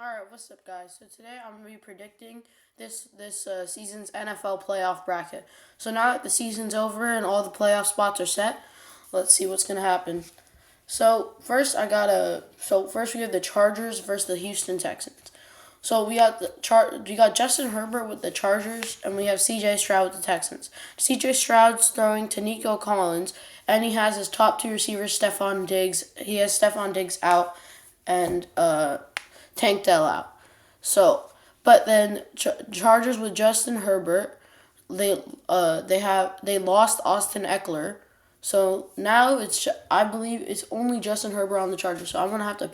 All right, what's up, guys? So today I'm gonna be predicting this season's NFL playoff bracket. So now that the season's over and all the playoff spots are set, let's see what's gonna happen. So first we have the Chargers versus the Houston Texans. So we got Justin Herbert with the Chargers, and we have C.J. Stroud with the Texans. C.J. Stroud's throwing to Nico Collins, and he has his top two receivers, Stephon Diggs. He has Stephon Diggs out, and Tank Dell out. But then Chargers with Justin Herbert, they lost Austin Eckler, so now I believe it's only Justin Herbert on the Chargers. So I'm gonna have to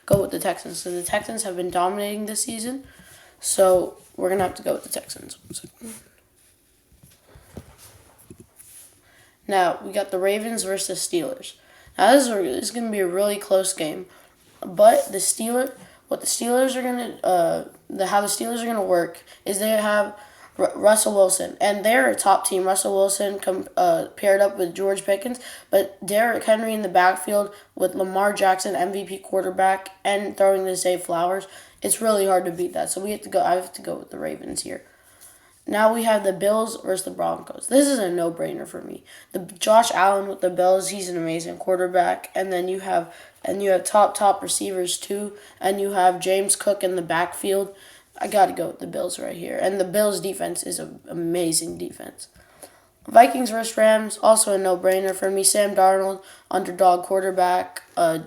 go with the Texans. So the Texans have been dominating this season, so we're gonna have to go with the Texans. Now we got the Ravens versus Steelers. Now this is gonna be a really close game, but what the Steelers are how the Steelers are gonna work is they have Russell Wilson, and they're a top team. Russell Wilson paired up with George Pickens, but Derrick Henry in the backfield with Lamar Jackson, MVP quarterback, and throwing to Zay Flowers. It's really hard to beat that. So we have to go. I have to go with the Ravens here. Now we have the Bills versus the Broncos. This is a no-brainer for me. The Josh Allen with the Bills, he's an amazing quarterback, and then you have top receivers too, and you have James Cook in the backfield. I got to go with the Bills right here. And the Bills defense is an amazing defense. Vikings versus Rams, also a no-brainer for me. Sam Darnold, underdog quarterback,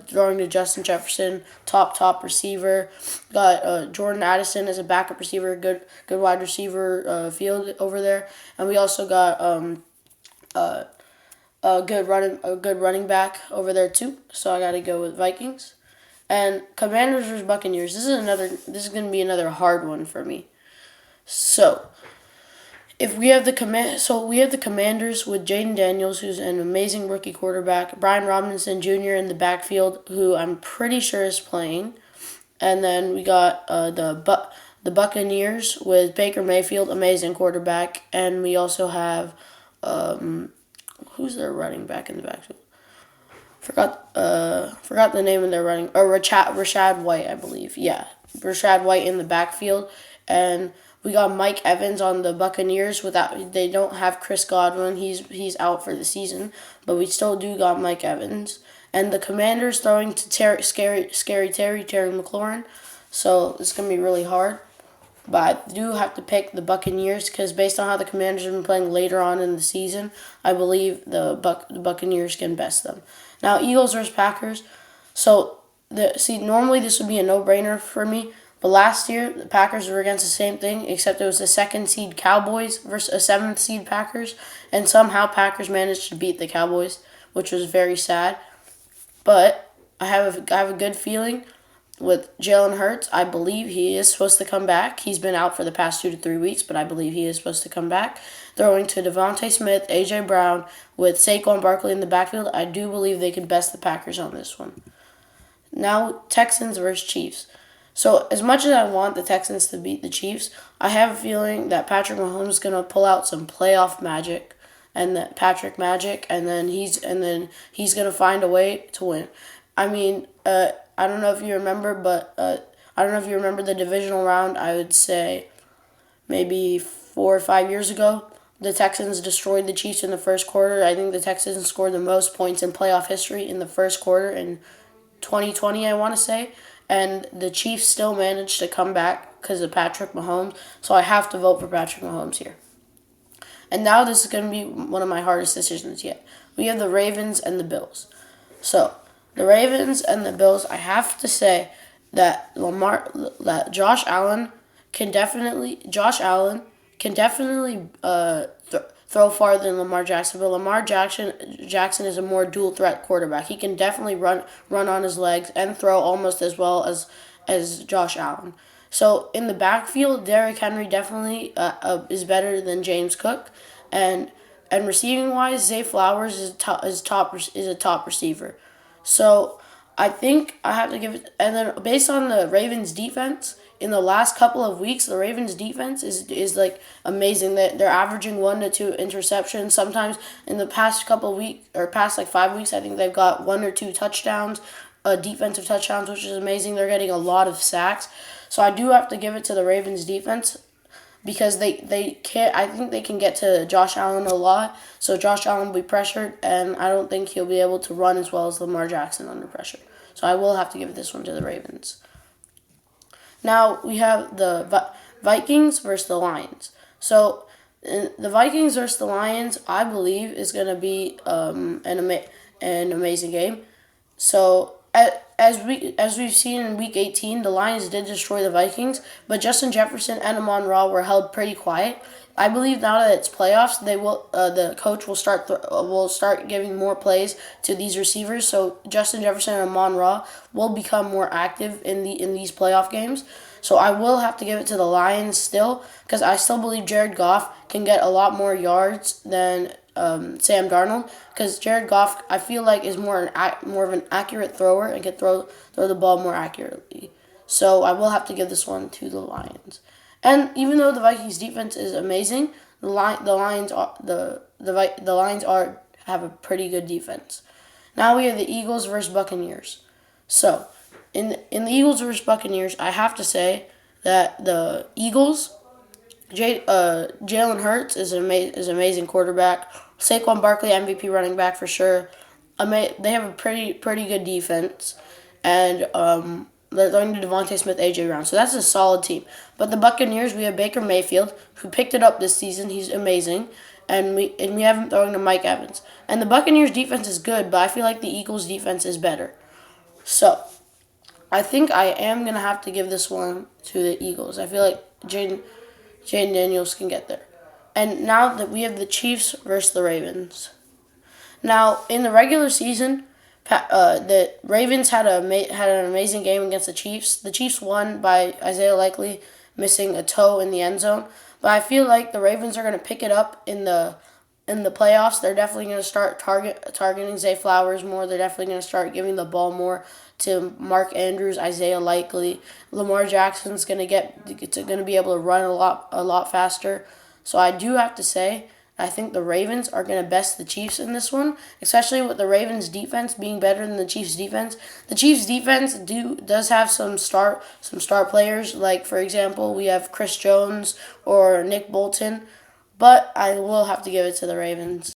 throwing to Justin Jefferson, top receiver. Got Jordan Addison as a backup receiver, good wide receiver field over there, and we also got a good running back over there too. So I got to go with Vikings. And Commanders versus Buccaneers. This is going to be another hard one for me. So if we have we have the Commanders with Jaden Daniels, who's an amazing rookie quarterback, Brian Robinson Jr. in the backfield, who I'm pretty sure is playing, and then we got the Buccaneers with Baker Mayfield, amazing quarterback, and we also have who's their running back in the backfield? Forgot the name of their running. Or Rashad White, I believe. Yeah, Rashad White in the backfield, and we got Mike Evans on the Buccaneers. They don't have Chris Godwin. He's out for the season, but we still do got Mike Evans. And the Commanders throwing to Terry McLaurin. So it's gonna be really hard. But I do have to pick the Buccaneers because based on how the Commanders have been playing later on in the season, I believe the Buccaneers can best them. Now Eagles versus Packers. Normally this would be a no-brainer for me, but last year the Packers were against the same thing, except it was the second seed Cowboys versus a seventh seed Packers, and somehow Packers managed to beat the Cowboys, which was very sad. But I have a good feeling with Jalen Hurts. I believe he is supposed to come back. He's been out for the past 2 to 3 weeks, but I believe he is supposed to come back. Throwing to Devontae Smith, A.J. Brown, with Saquon Barkley in the backfield, I do believe they can best the Packers on this one. Now, Texans versus Chiefs. So, as much as I want the Texans to beat the Chiefs, I have a feeling that Patrick Mahomes is going to pull out some playoff magic, and that Patrick Magic, and then he's going to find a way to win. I mean, I don't know if you remember, but I don't know if you remember the divisional round. I would say maybe 4 or 5 years ago, the Texans destroyed the Chiefs in the first quarter. I think the Texans scored the most points in playoff history in the first quarter in 2020, I want to say. And the Chiefs still managed to come back because of Patrick Mahomes. So I have to vote for Patrick Mahomes here. And now this is going to be one of my hardest decisions yet. We have the Ravens and the Bills. So the Ravens and the Bills, I have to say that Josh Allen can definitely throw farther than Lamar Jackson, but Lamar Jackson is a more dual threat quarterback. He can definitely run on his legs and throw almost as well as Josh Allen. So in the backfield, Derrick Henry definitely is better than James Cook, and receiving wise, Zay Flowers is a top receiver. So I think I have to give it. And then based on the Ravens defense in the last couple of weeks, the Ravens defense is like amazing. That they're averaging 1 to 2 interceptions. Sometimes in the past couple of weeks or past like 5 weeks, I think they've got 1 or 2 touchdowns. defensive touchdowns, which is amazing. They're getting a lot of sacks. So I do have to give it to the Ravens defense because they can't. I think they can get to Josh Allen a lot. So Josh Allen will be pressured, and I don't think he'll be able to run as well as Lamar Jackson under pressure. So I will have to give this one to the Ravens. Now we have the Vikings versus the Lions. So the Vikings versus the Lions, I believe, is going to be an amazing game. So as we've seen in Week 18, the Lions did destroy the Vikings, but Justin Jefferson and Amon-Ra were held pretty quiet. I believe now that it's playoffs, the coach will start giving more plays to these receivers. So Justin Jefferson and Amon-Ra will become more active in these playoff games. So I will have to give it to the Lions still, because I still believe Jared Goff can get a lot more yards than Sam Darnold, because Jared Goff, I feel like, is more of an accurate thrower and can throw the ball more accurately. So I will have to give this one to the Lions. And even though the Vikings defense is amazing, the Lions have a pretty good defense. Now we have the Eagles versus Buccaneers. So in the Eagles versus Buccaneers, I have to say that the Eagles, Jalen Hurts is an amazing quarterback. Saquon Barkley, MVP running back for sure. They have a pretty good defense, and they're throwing to Devontae Smith, AJ Brown. So that's a solid team. But the Buccaneers, we have Baker Mayfield, who picked it up this season. He's amazing, and we have him throwing to Mike Evans. And the Buccaneers defense is good, but I feel like the Eagles defense is better. So I think I am gonna have to give this one to the Eagles. I feel like Jaden Daniels can get there. And now that we have the Chiefs versus the Ravens. Now, in the regular season, the Ravens had an amazing game against the Chiefs. The Chiefs won by Isaiah Likely missing a toe in the end zone. But I feel like the Ravens are going to pick it up in the playoffs. They're definitely going to start targeting Zay Flowers more. They're definitely going to start giving the ball more to Mark Andrews, Isaiah Likely. Lamar Jackson's going to be able to run a lot faster. So I do have to say, I think the Ravens are going to best the Chiefs in this one, especially with the Ravens defense being better than the Chiefs defense. The Chiefs defense does have some star players, like for example, we have Chris Jones or Nick Bolton, but I will have to give it to the Ravens.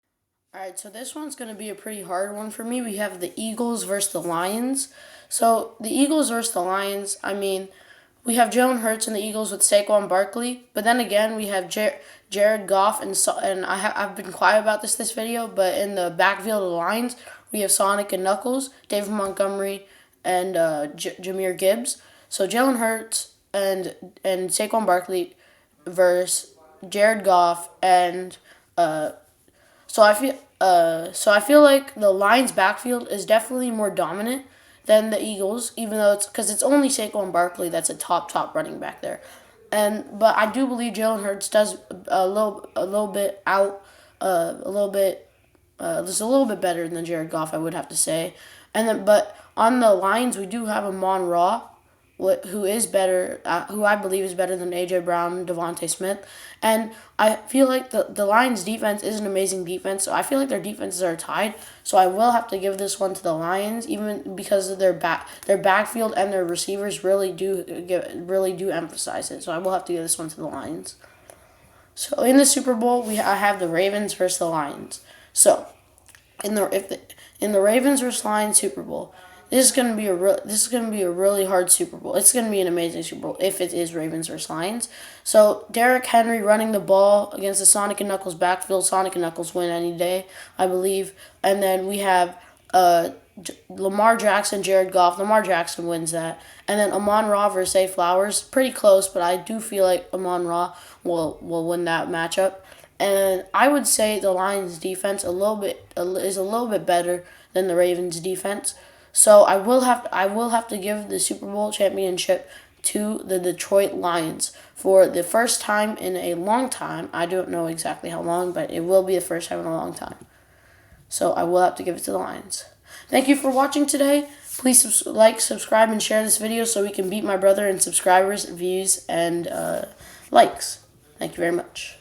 All right, so this one's going to be a pretty hard one for me. We have the Eagles versus the Lions. So the Eagles versus the Lions, I mean, we have Jalen Hurts and the Eagles with Saquon Barkley, but then again we have Jared Goff and I've been quiet about this video, but in the backfield of the Lions we have Sonic and Knuckles, David Montgomery, and Jahmyr Gibbs. So Jalen Hurts and Saquon Barkley versus Jared Goff and so I feel like the Lions backfield is definitely more dominant than the Eagles, even though it's only Saquon Barkley that's a top running back there, but I do believe Jalen Hurts does a little bit better than Jared Goff, I would have to say, but on the Lions we do have Amon-Ra, who I believe is better than AJ Brown and Devontae Smith, and I feel like the Lions defense is an amazing defense. So I feel like their defenses are tied. So I will have to give this one to the Lions, even because of their backfield and their receivers really do emphasize it. So I will have to give this one to the Lions. So in the Super Bowl, I have the Ravens versus the Lions. So in the Ravens versus Lions Super Bowl, this is gonna be a really hard Super Bowl. It's gonna be an amazing Super Bowl if it is Ravens versus Lions. So Derrick Henry running the ball against the Sonic and Knuckles backfield. Sonic and Knuckles win any day, I believe. And then we have Lamar Jackson, Jared Goff. Lamar Jackson wins that. And then Amon-Ra versus Zay Flowers. Pretty close, but I do feel like Amon-Ra will win that matchup. And I would say the Lions defense is a little bit better than the Ravens defense. So I will have to give the Super Bowl championship to the Detroit Lions for the first time in a long time. I don't know exactly how long, but it will be the first time in a long time. So I will have to give it to the Lions. Thank you for watching today. Please subscribe, and share this video so we can beat my brother in subscribers, views, and likes. Thank you very much.